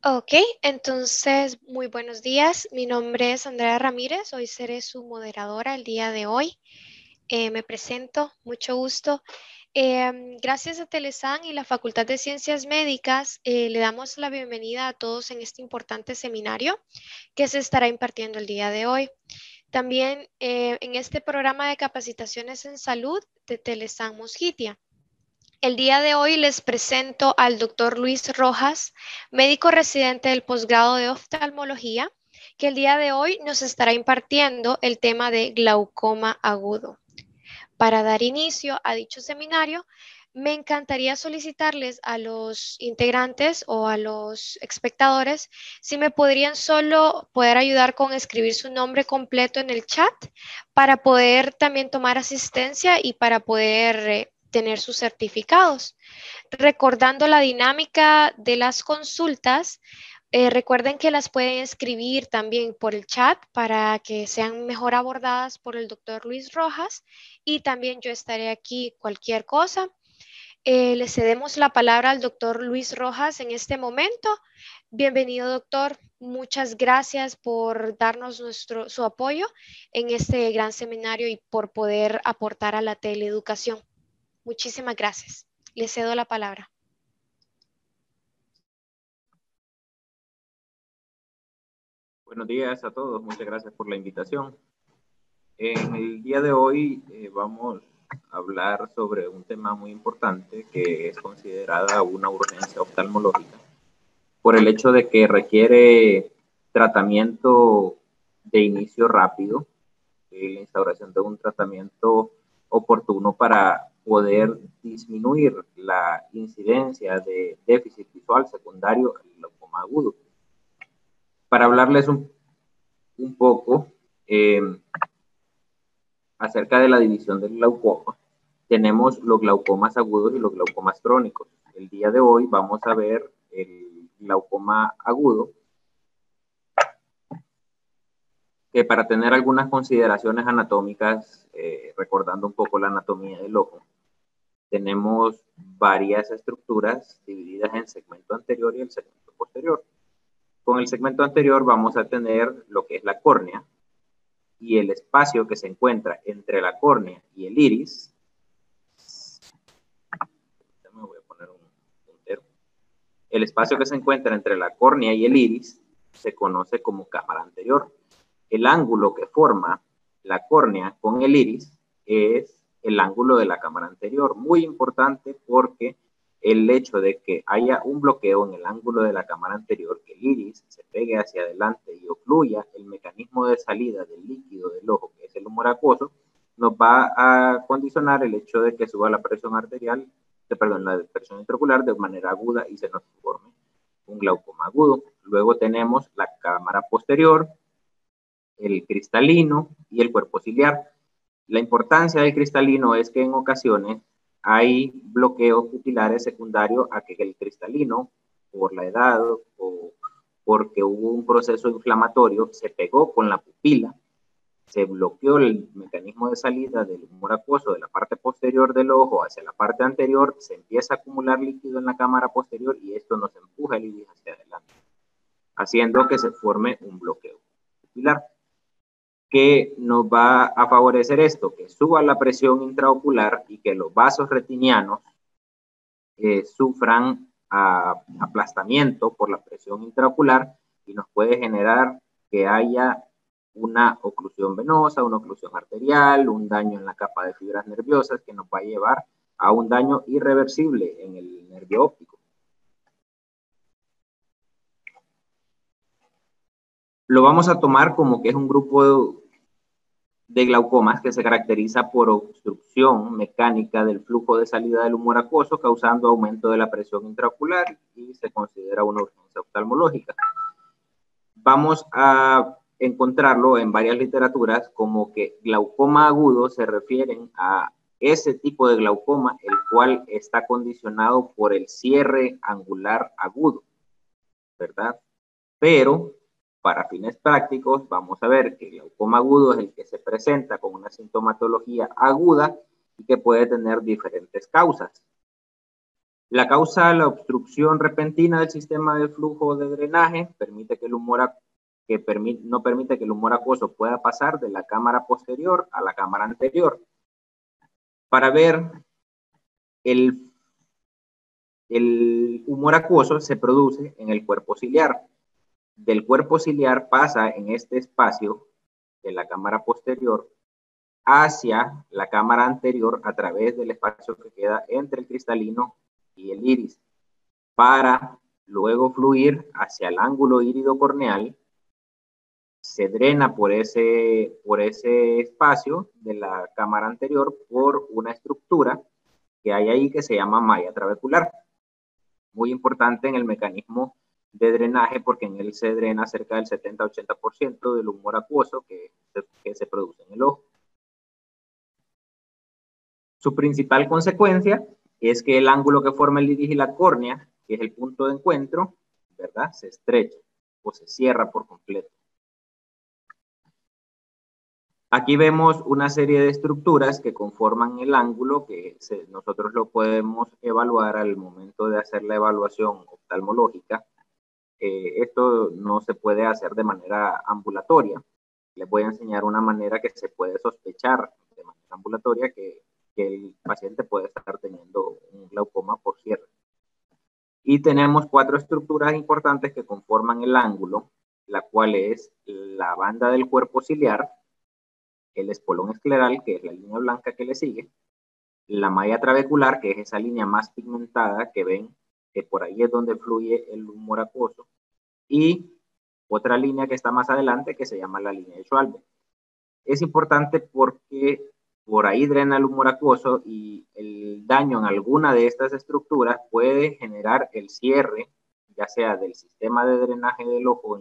Ok, entonces muy buenos días. Mi nombre es Andrea Ramírez. Hoy seré su moderadora el día de hoy. Me presento, mucho gusto. Gracias a Telesan y la Facultad de Ciencias Médicas, le damos la bienvenida a todos en este importante seminario que se estará impartiendo el día de hoy. También en este programa de capacitaciones en salud de Telesan Mosquitia. El día de hoy les presento al doctor Luis Rojas, médico residente del posgrado de oftalmología, que el día de hoy nos estará impartiendo el tema de glaucoma agudo. Para dar inicio a dicho seminario, me encantaría solicitarles a los integrantes o a los espectadores si me podrían solo poder ayudar con escribir su nombre completo en el chat para poder también tomar asistencia y para poder tener sus certificados. Recordando la dinámica de las consultas, recuerden que las pueden escribir también por el chat para que sean mejor abordadas por el doctor Luis Rojas y también yo estaré aquí cualquier cosa. Le cedemos la palabra al doctor Luis Rojas en este momento. Bienvenido, doctor. Muchas gracias por darnos su apoyo en este gran seminario y por poder aportar a la teleeducación. Muchísimas gracias. Le cedo la palabra. Buenos días a todos, muchas gracias por la invitación. En el día de hoy vamos a hablar sobre un tema muy importante que es considerada una urgencia oftalmológica por el hecho de que requiere tratamiento de inicio rápido, la instauración de un tratamiento oportuno para poder disminuir la incidencia de déficit visual secundario al glaucoma agudo. Para hablarles un poco acerca de la división del glaucoma, tenemos los glaucomas agudos y los glaucomas crónicos. El día de hoy vamos a ver el glaucoma agudo, que para tener algunas consideraciones anatómicas, recordando un poco la anatomía del ojo, tenemos varias estructuras divididas en segmento anterior y el segmento posterior. Con el segmento anterior vamos a tener lo que es la córnea, y el espacio que se encuentra entre la córnea y el iris, me voy a poner un puntero, el espacio que se encuentra entre la córnea y el iris se conoce como cámara anterior. El ángulo que forma la córnea con el iris es el ángulo de la cámara anterior, muy importante porque el hecho de que haya un bloqueo en el ángulo de la cámara anterior, que el iris se pegue hacia adelante y ocluya el mecanismo de salida del líquido del ojo, que es el humor acuoso, nos va a condicionar el hecho de que suba la presión arterial, la presión intraocular de manera aguda y se nos forme un glaucoma agudo. Luego tenemos la cámara posterior, el cristalino y el cuerpo ciliar. La importancia del cristalino es que en ocasiones hay bloqueos pupilares secundarios a que el cristalino, por la edad o porque hubo un proceso inflamatorio, se pegó con la pupila, se bloqueó el mecanismo de salida del humor acuoso de la parte posterior del ojo hacia la parte anterior, se empieza a acumular líquido en la cámara posterior y esto nos empuja el iris hacia adelante, haciendo que se forme un bloqueo pupilar. ¿Qué nos va a favorecer esto? Que suba la presión intraocular y que los vasos retinianos sufran aplastamiento por la presión intraocular y nos puede generar que haya una oclusión venosa, una oclusión arterial, un daño en la capa de fibras nerviosas que nos va a llevar a un daño irreversible en el nervio óptico. Lo vamos a tomar como que es un grupo de glaucomas que se caracteriza por obstrucción mecánica del flujo de salida del humor acuoso, causando aumento de la presión intraocular y se considera una urgencia oftalmológica. Vamos a encontrarlo en varias literaturas como que glaucoma agudo se refieren a ese tipo de glaucoma el cual está condicionado por el cierre angular agudo, ¿verdad? Pero para fines prácticos, vamos a ver que el glaucoma agudo es el que se presenta con una sintomatología aguda y que puede tener diferentes causas. La causa, la obstrucción repentina del sistema de flujo de drenaje, permite que el humor no permite que el humor acuoso pueda pasar de la cámara posterior a la cámara anterior. Para ver el humor acuoso se produce en el cuerpo ciliar. Del cuerpo ciliar pasa en este espacio de la cámara posterior hacia la cámara anterior a través del espacio que queda entre el cristalino y el iris, para luego fluir hacia el ángulo írido corneal. Se drena por ese espacio de la cámara anterior por una estructura que hay ahí que se llama malla trabecular. Muy importante en el mecanismo de drenaje, porque en él se drena cerca del 70-80% del humor acuoso que se produce en el ojo. Su principal consecuencia es que el ángulo que forma el iris y la córnea, que es el punto de encuentro, ¿verdad?, se estrecha o se cierra por completo. Aquí vemos una serie de estructuras que conforman el ángulo que nosotros lo podemos evaluar al momento de hacer la evaluación oftalmológica. Esto no se puede hacer de manera ambulatoria. Les voy a enseñar una manera que se puede sospechar de manera ambulatoria que el paciente puede estar teniendo un glaucoma por cierre. Y tenemos 4 estructuras importantes que conforman el ángulo, la cual es la banda del cuerpo ciliar, el espolón escleral, que es la línea blanca que le sigue, la malla trabecular, que es esa línea más pigmentada que ven, que por ahí es donde fluye el humor acuoso, y otra línea que está más adelante que se llama la línea de Schwalbe. Es importante porque por ahí drena el humor acuoso y el daño en alguna de estas estructuras puede generar el cierre, ya sea del sistema de drenaje del ojo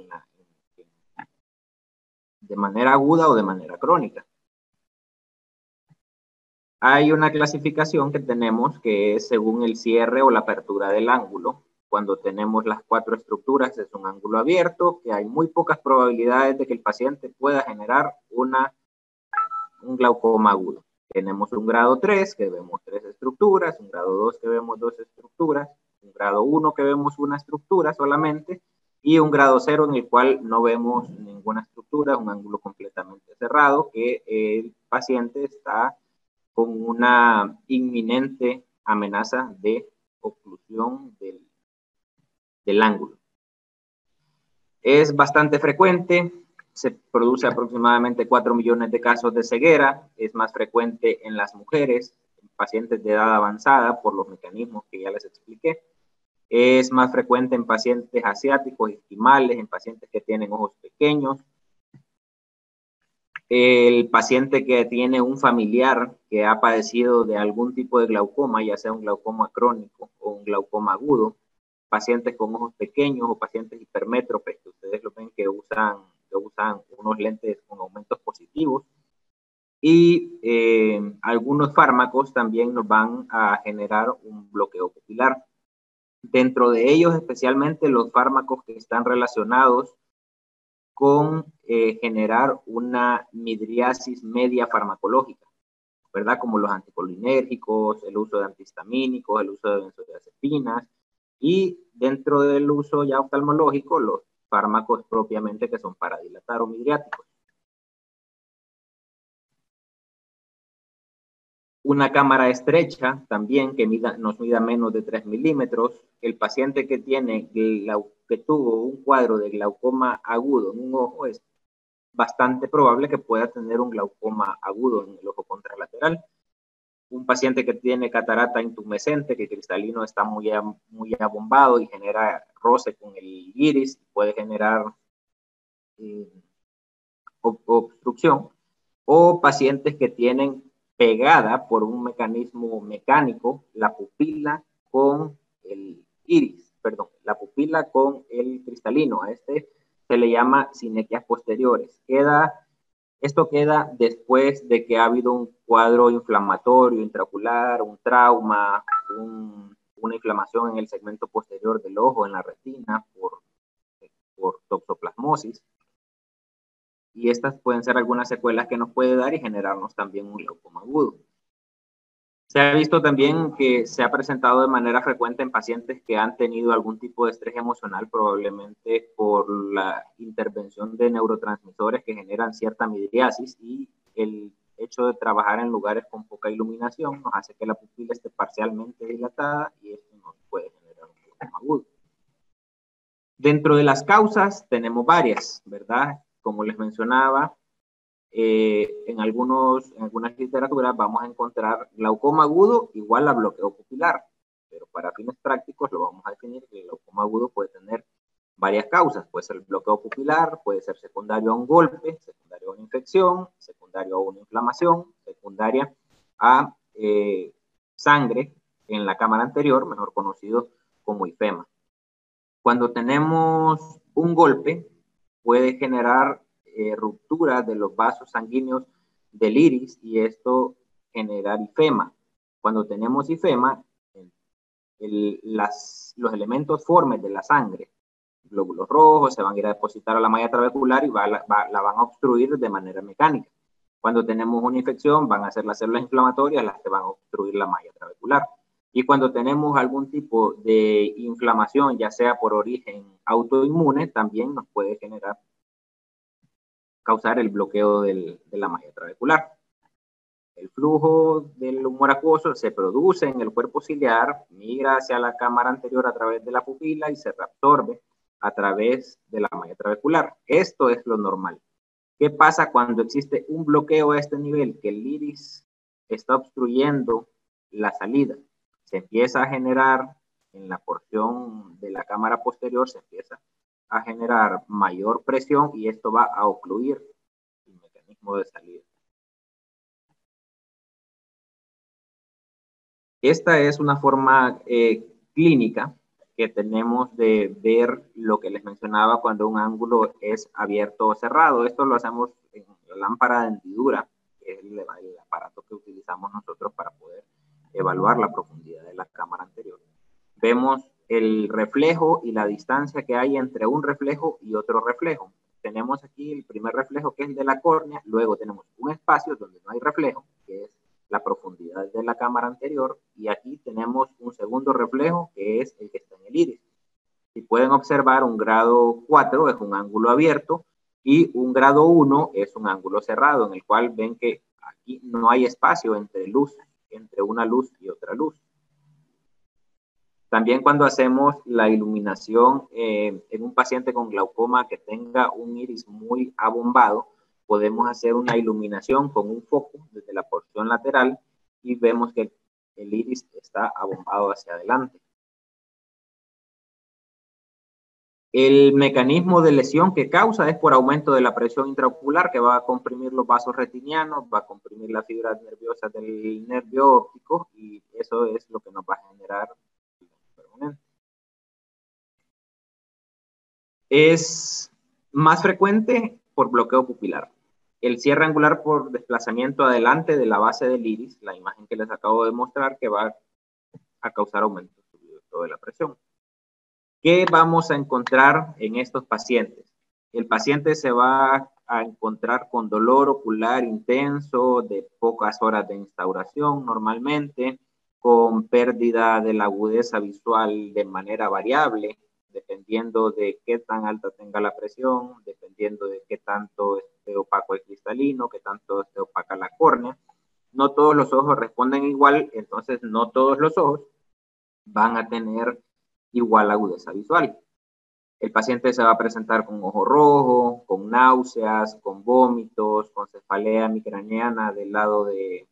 de manera aguda o de manera crónica. Hay una clasificación que tenemos que es según el cierre o la apertura del ángulo. Cuando tenemos las 4 estructuras es un ángulo abierto, que hay muy pocas probabilidades de que el paciente pueda generar un glaucoma agudo. Tenemos un grado 3 que vemos 3 estructuras, un grado 2 que vemos 2 estructuras, un grado 1 que vemos una estructura solamente, y un grado 0 en el cual no vemos ninguna estructura, un ángulo completamente cerrado, que el paciente está con una inminente amenaza de oclusión del ángulo. Es bastante frecuente, se produce aproximadamente 4 millones de casos de ceguera, es más frecuente en las mujeres, en pacientes de edad avanzada, por los mecanismos que ya les expliqué. Es más frecuente en pacientes asiáticos, esquimales, en pacientes que tienen ojos pequeños. El paciente que tiene un familiar que ha padecido de algún tipo de glaucoma, ya sea un glaucoma crónico o un glaucoma agudo, pacientes con ojos pequeños o pacientes hipermétropes, que ustedes lo ven que usan unos lentes con aumentos positivos. Y algunos fármacos también nos van a generar un bloqueo pupilar. Dentro de ellos, especialmente los fármacos que están relacionados con generar una midriasis media farmacológica, ¿verdad? Como los anticolinérgicos, el uso de antihistamínicos, el uso de benzodiazepinas, y dentro del uso ya oftalmológico, los fármacos propiamente que son para dilatar o midriáticos. Una cámara estrecha también que nos mida menos de 3 milímetros. El paciente que tuvo un cuadro de glaucoma agudo en un ojo es bastante probable que pueda tener un glaucoma agudo en el ojo contralateral. Un paciente que tiene catarata intumescente, que el cristalino está muy abombado y genera roce con el iris, puede generar obstrucción. O pacientes que tienen pegada por un mecanismo mecánico la pupila con el iris, perdón, la pupila con el cristalino. A este se le llama sinequias posteriores. Esto queda después de que ha habido un cuadro inflamatorio intraocular, un trauma, una inflamación en el segmento posterior del ojo, en la retina, por toxoplasmosis. Y estas pueden ser algunas secuelas que nos puede dar y generarnos también un glaucoma agudo. Se ha visto también que se ha presentado de manera frecuente en pacientes que han tenido algún tipo de estrés emocional, probablemente por la intervención de neurotransmisores que generan cierta midriasis, y el hecho de trabajar en lugares con poca iluminación nos hace que la pupila esté parcialmente dilatada y esto nos puede generar un glaucoma agudo. Dentro de las causas tenemos varias, ¿verdad? Como les mencionaba, en algunas literaturas vamos a encontrar glaucoma agudo igual a bloqueo pupilar, pero para fines prácticos lo vamos a definir que el glaucoma agudo puede tener varias causas. Puede ser el bloqueo pupilar, puede ser secundario a un golpe, secundario a una infección, secundario a una inflamación, secundaria a sangre en la cámara anterior, mejor conocido como ifema. Cuando tenemos un golpe, puede generar ruptura de los vasos sanguíneos del iris y esto generar ifema. Cuando tenemos ifema, los elementos formes de la sangre, glóbulos rojos, se van a ir a depositar a la malla trabecular y la van a obstruir de manera mecánica. Cuando tenemos una infección, van a ser las células inflamatorias las que van a obstruir la malla trabecular. Y cuando tenemos algún tipo de inflamación, ya sea por origen autoinmune, también nos puede causar el bloqueo de la malla trabecular. El flujo del humor acuoso se produce en el cuerpo ciliar, migra hacia la cámara anterior a través de la pupila y se reabsorbe a través de la malla trabecular. Esto es lo normal. ¿Qué pasa cuando existe un bloqueo a este nivel? Que el iris está obstruyendo la salida. Se empieza a generar en la porción de la cámara posterior, se empieza a generar mayor presión y esto va a ocluir el mecanismo de salida. Esta es una forma clínica que tenemos de ver lo que les mencionaba cuando un ángulo es abierto o cerrado. Esto lo hacemos en la lámpara de hendidura, que es el aparato que utilizamos nosotros para poder evaluar la profundidad de la cámara anterior. Vemos el reflejo y la distancia que hay entre un reflejo y otro reflejo. Tenemos aquí el primer reflejo, que es el de la córnea, luego tenemos un espacio donde no hay reflejo, que es la profundidad de la cámara anterior, y aquí tenemos un segundo reflejo, que es el que está en el iris. Si pueden observar, un grado 4 es un ángulo abierto y un grado 1 es un ángulo cerrado, en el cual ven que aquí no hay espacio entre una luz y otra luz. También cuando hacemos la iluminación en un paciente con glaucoma que tenga un iris muy abombado, podemos hacer una iluminación con un foco desde la porción lateral y vemos que el iris está abombado hacia adelante. El mecanismo de lesión que causa es por aumento de la presión intraocular, que va a comprimir los vasos retinianos, va a comprimir las fibras nerviosas del nervio óptico y eso es lo que nos va a generar permanente. Es más frecuente por bloqueo pupilar. El cierre angular por desplazamiento adelante de la base del iris, la imagen que les acabo de mostrar, que va a causar aumento de la presión. ¿Qué vamos a encontrar en estos pacientes? El paciente se va a encontrar con dolor ocular intenso de pocas horas de instauración normalmente, con pérdida de la agudeza visual de manera variable, dependiendo de qué tan alta tenga la presión, dependiendo de qué tanto esté opaco el cristalino, qué tanto esté opaca la córnea. No todos los ojos responden igual, entonces no todos los ojos van a tener igual agudeza visual. El paciente se va a presentar con ojo rojo, con náuseas, con vómitos, con cefalea micraniana del lado de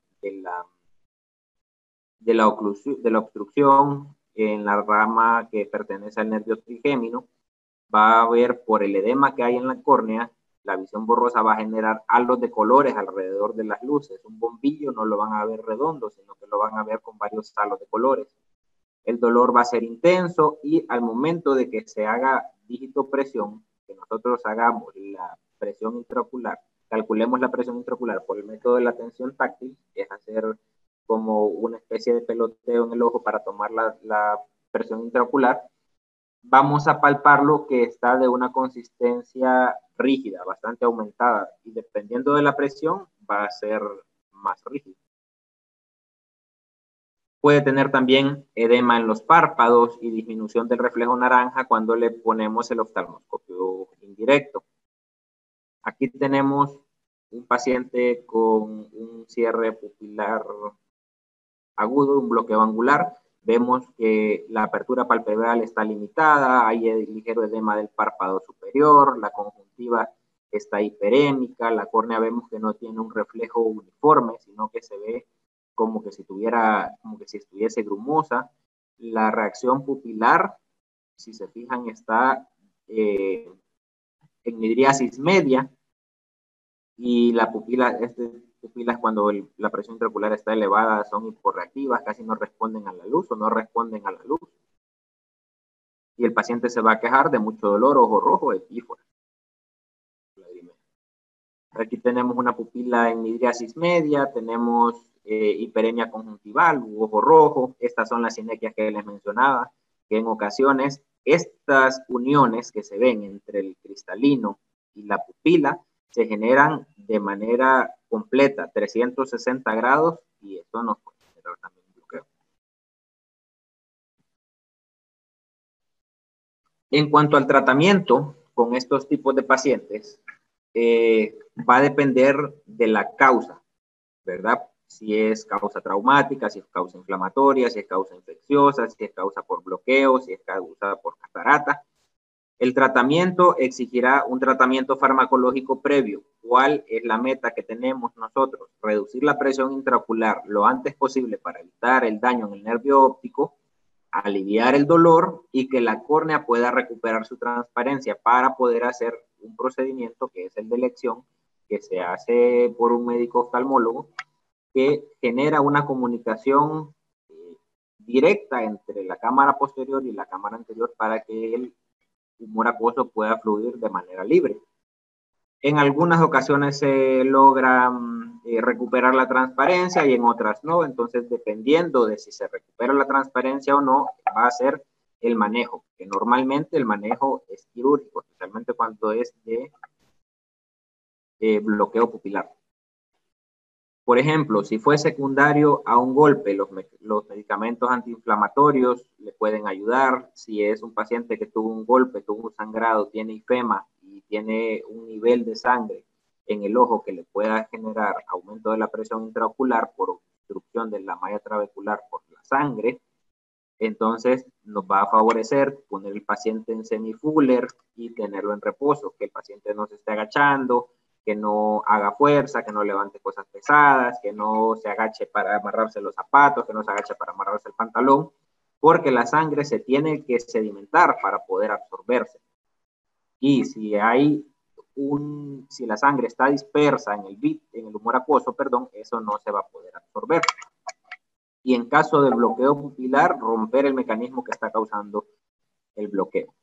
la obstrucción en la rama que pertenece al nervio trigémino. Va a ver, por el edema que hay en la córnea, la visión borrosa va a generar halos de colores alrededor de las luces. Un bombillo no lo van a ver redondo, sino que lo van a ver con varios halos de colores. El dolor va a ser intenso y al momento de que se haga dígito presión, que nosotros hagamos la presión intraocular, calculemos la presión intraocular por el método de la tensión táctil, que es hacer como una especie de peloteo en el ojo para tomar la presión intraocular, vamos a palparlo que está de una consistencia rígida, bastante aumentada, y dependiendo de la presión va a ser más rígido. Puede tener también edema en los párpados y disminución del reflejo naranja cuando le ponemos el oftalmoscopio indirecto. Aquí tenemos un paciente con un cierre pupilar agudo, un bloqueo angular. Vemos que la apertura palpebral está limitada, hay ligero edema del párpado superior, la conjuntiva está hiperémica, la córnea vemos que no tiene un reflejo uniforme, sino que se ve como que si estuviese grumosa. La reacción pupilar, si se fijan, está en midriasis media, y la pupilas cuando la presión intraocular está elevada son hiporreactivas, casi no responden a la luz o no responden a la luz. Y el paciente se va a quejar de mucho dolor, ojo rojo, epífora. Aquí tenemos una pupila en midriasis media, tenemos hiperemia conjuntival, ojo rojo. Estas son las sinequias que les mencionaba, que en ocasiones estas uniones que se ven entre el cristalino y la pupila se generan de manera completa, 360 grados, y esto nos puede generar también un bloqueo. En cuanto al tratamiento con estos tipos de pacientes, va a depender de la causa, ¿verdad? Si es causa traumática, si es causa inflamatoria, si es causa infecciosa, si es causa por bloqueo, si es causa por catarata. El tratamiento exigirá un tratamiento farmacológico previo. ¿Cuál es la meta que tenemos nosotros? Reducir la presión intraocular lo antes posible para evitar el daño en el nervio óptico, aliviar el dolor y que la córnea pueda recuperar su transparencia para poder hacer un procedimiento que es el de elección, que se hace por un médico oftalmólogo, que genera una comunicación directa entre la cámara posterior y la cámara anterior para que el humor acuoso pueda fluir de manera libre. En algunas ocasiones se logra recuperar la transparencia y en otras no. Entonces, dependiendo de si se recupera la transparencia o no, va a ser el manejo, que normalmente el manejo es quirúrgico, especialmente cuando es de bloqueo pupilar. Por ejemplo, si fue secundario a un golpe, los medicamentos antiinflamatorios le pueden ayudar. Si es un paciente que tuvo un golpe, tuvo un sangrado, tiene ifema y tiene un nivel de sangre en el ojo que le pueda generar aumento de la presión intraocular por obstrucción de la malla trabecular por la sangre, entonces nos va a favorecer poner el paciente en semifuller y tenerlo en reposo, que el paciente no se esté agachando, que no haga fuerza, que no levante cosas pesadas, que no se agache para amarrarse los zapatos, que no se agache para amarrarse el pantalón, porque la sangre se tiene que sedimentar para poder absorberse. Y si la sangre está dispersa en el humor acuoso, eso no se va a poder absorber. Y en caso del bloqueo pupilar, romper el mecanismo que está causando el bloqueo.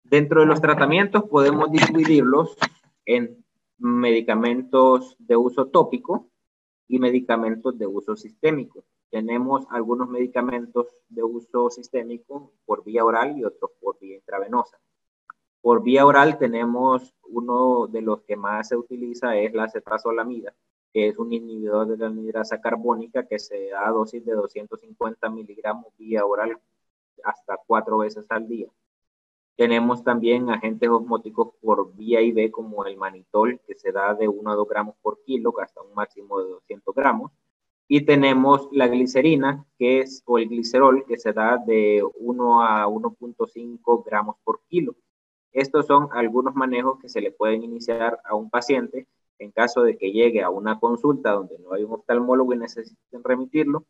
Dentro de los tratamientos podemos dividirlos en medicamentos de uso tópico y medicamentos de uso sistémico. Tenemos algunos medicamentos de uso sistémico por vía oral y otros por vía intravenosa. Por vía oral tenemos uno de los que más se utiliza es la cetrazolamida, que es un inhibidor de la anhidrasa carbónica que se da a dosis de 250 miligramos vía oral hasta 4 veces al día. Tenemos también agentes osmóticos por vía IV como el manitol, que se da de 1 a 2 gramos por kilo hasta un máximo de 200 gramos. Y tenemos la glicerina, o el glicerol, que se da de 1 a 1.5 gramos por kilo. Estos son algunos manejos que se le pueden iniciar a un paciente en caso de que llegue a una consulta donde no hay un oftalmólogo y necesiten remitirlo.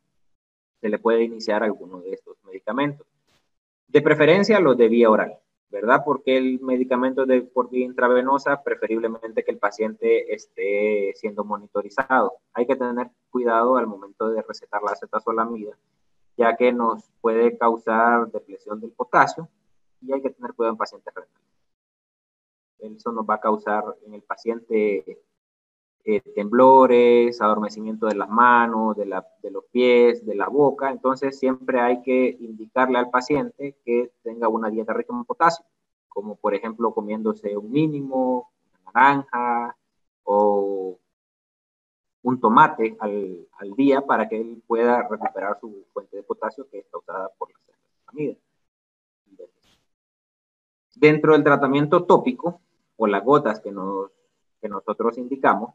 Se le puede iniciar alguno de estos medicamentos. De preferencia los de vía oral, ¿verdad? Porque el medicamento por vía intravenosa, preferiblemente que el paciente esté siendo monitorizado. Hay que tener cuidado al momento de recetar la acetazolamida, ya que nos puede causar depresión del potasio y hay que tener cuidado en pacientes renales. Eso nos va a causar en el paciente temblores, adormecimiento de las manos, de los pies, de la boca. Entonces siempre hay que indicarle al paciente que tenga una dieta rica en potasio, como por ejemplo comiéndose un mínimo, una naranja o un tomate al día para que él pueda recuperar su fuente de potasio que es causada por la ceramida. Dentro del tratamiento tópico o las gotas que nosotros indicamos,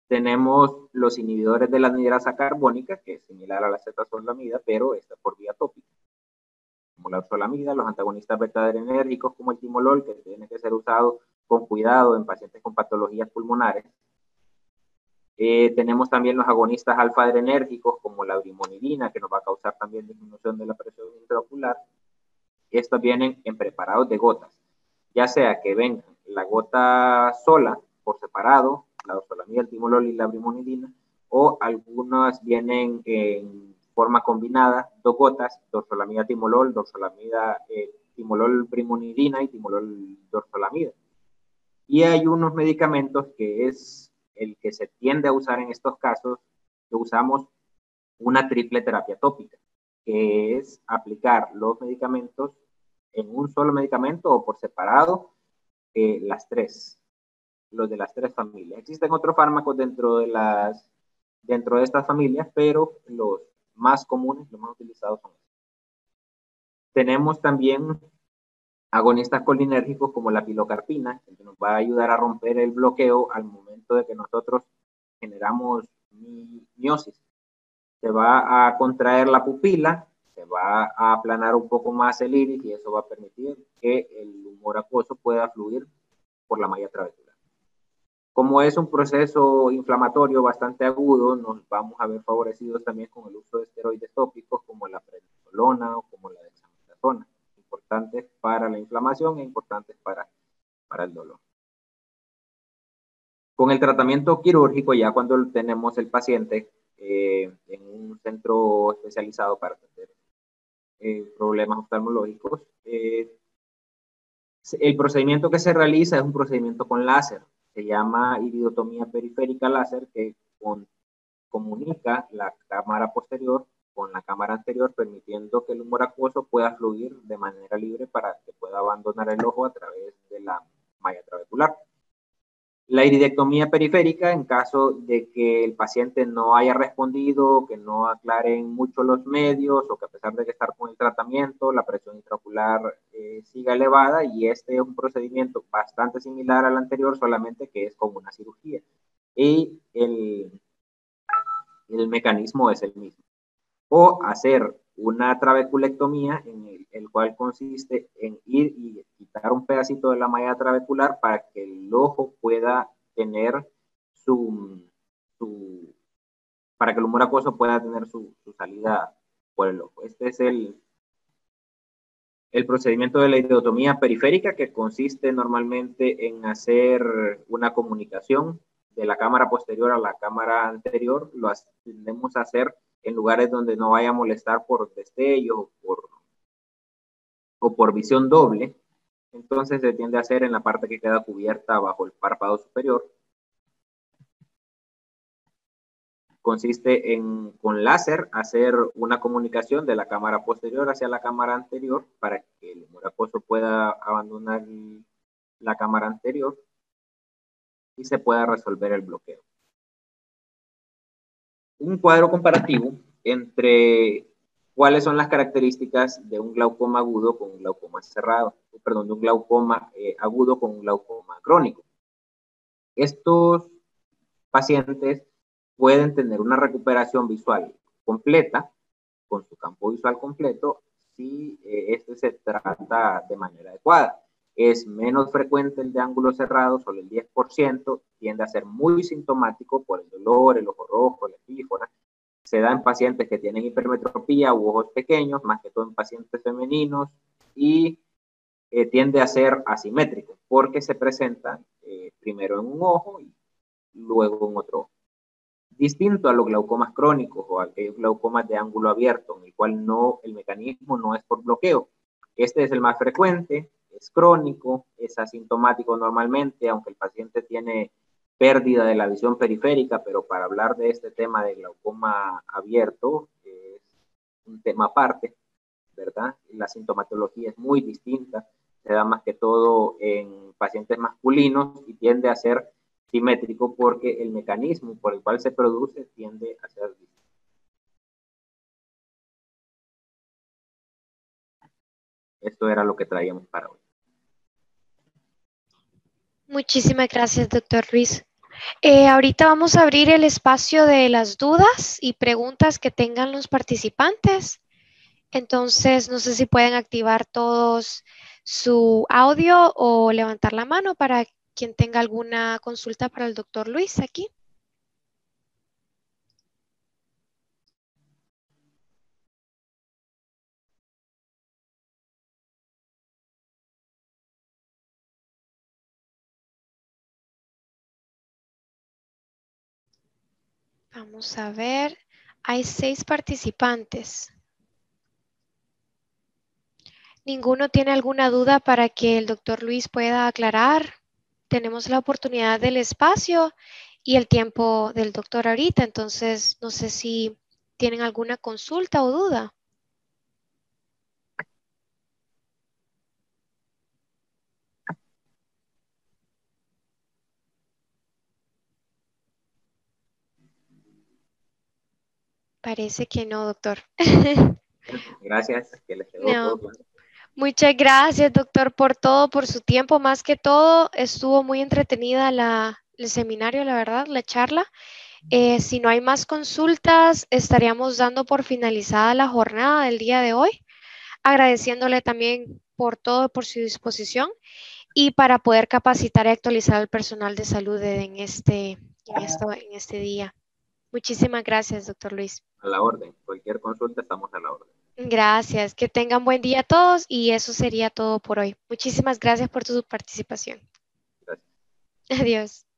tenemos los inhibidores de la anhidrasa carbónica, que es similar a la acetazolamida, pero está por vía tópica, como la orzolamida, los antagonistas beta-adrenérgicos como el timolol, que tiene que ser usado con cuidado en pacientes con patologías pulmonares. Tenemos también los agonistas alfa-adrenérgicos como la brimonidina, que nos va a causar también disminución de la presión intraocular. Estos vienen en preparados de gotas, ya sea que vengan la gota sola, por separado, la orzolamida, el timolol y la brimonidina, o algunas vienen en forma combinada, 2 gotas, dorsolamida timolol, dorsolamida timolol brimonidina y timolol dorsolamida. Y hay unos medicamentos que es el que se tiende a usar en estos casos, que usamos una triple terapia tópica, que es aplicar los medicamentos en un solo medicamento o por separado, los de las 3 familias. Existen otros fármacos dentro de estas familias, pero los más comunes, los más utilizados son estos. Tenemos también agonistas colinérgicos como la pilocarpina, que nos va a ayudar a romper el bloqueo al momento de que nosotros generamos miosis. Se va a contraer la pupila, se va a aplanar un poco más el iris y eso va a permitir que el humor acuoso pueda fluir por la malla trabecular. Como es un proceso inflamatorio bastante agudo, nos vamos a ver favorecidos también con el uso de esteroides tópicos como la prednisolona o como la dexametasona, importantes para la inflamación e importantes para el dolor. Con el tratamiento quirúrgico, ya cuando tenemos el paciente en un centro especializado para atender problemas oftalmológicos, el procedimiento que se realiza es un procedimiento con láser. Se llama iridotomía periférica láser, que comunica la cámara posterior con la cámara anterior, permitiendo que el humor acuoso pueda fluir de manera libre para que pueda abandonar el ojo a través de la malla trabecular. La iridectomía periférica, en caso de que el paciente no haya respondido, que no aclaren mucho los medios o que a pesar de que estar con el tratamiento, la presión intraocular siga elevada, y este es un procedimiento bastante similar al anterior, solamente que es como una cirugía. Y el mecanismo es el mismo. O hacer una trabeculectomía, en el cual consiste en ir y quitar un pedacito de la malla trabecular para que el ojo pueda tener para que el humor acuoso pueda tener su salida por el ojo. Este es el procedimiento de la iridotomía periférica, que consiste normalmente en hacer una comunicación de la cámara posterior a la cámara anterior. Lo tendemos a hacer en lugares donde no vaya a molestar por destello o por visión doble. Entonces se tiende a hacer en la parte que queda cubierta bajo el párpado superior. Consiste en, con láser, hacer una comunicación de la cámara posterior hacia la cámara anterior para que el humor acuoso pueda abandonar la cámara anterior y se pueda resolver el bloqueo. Un cuadro comparativo entre cuáles son las características de un glaucoma agudo con un glaucoma cerrado, perdón, de un glaucoma agudo con un glaucoma crónico. Estos pacientes pueden tener una recuperación visual completa, con su campo visual completo, si este se trata de manera adecuada. Es menos frecuente el de ángulos cerrados, solo el 10%, tiende a ser muy sintomático por el dolor, el ojo rojo, la epífora. Se da en pacientes que tienen hipermetropía u ojos pequeños, más que todo en pacientes femeninos, y tiende a ser asimétrico, porque se presenta primero en un ojo y luego en otro ojo. Distinto a los glaucomas crónicos o a aquellos glaucomas de ángulo abierto, en el cual el mecanismo no es por bloqueo. Este es el más frecuente, es crónico, es asintomático normalmente, aunque el paciente tiene pérdida de la visión periférica, pero para hablar de este tema de glaucoma abierto es un tema aparte, ¿verdad? La sintomatología es muy distinta, se da más que todo en pacientes masculinos y tiende a ser simétrico porque el mecanismo por el cual se produce tiende a ser distinto. Esto era lo que traíamos para hoy. Muchísimas gracias, doctor Ruiz. Ahorita vamos a abrir el espacio de las dudas y preguntas que tengan los participantes. Entonces, no sé si pueden activar todos su audio o levantar la mano para quien tenga alguna consulta para el doctor Luis aquí. Vamos a ver. Hay 6 participantes. ¿Ninguno tiene alguna duda para que el doctor Luis pueda aclarar? Tenemos la oportunidad del espacio y el tiempo del doctor ahorita, entonces no sé si tienen alguna consulta o duda. Parece que no, doctor. Gracias, que les quedó No. todo claro. Muchas gracias, doctor, por todo, por su tiempo. Más que todo, estuvo muy entretenida el seminario, la verdad, la charla. Si no hay más consultas, estaríamos dando por finalizada la jornada del día de hoy, agradeciéndole también por todo, por su disposición y para poder capacitar y actualizar al personal de salud en este día. Muchísimas gracias, doctor Luis. A la orden. Cualquier consulta estamos a la orden. Gracias, que tengan buen día a todos y eso sería todo por hoy. Muchísimas gracias por tu participación. Gracias. Adiós.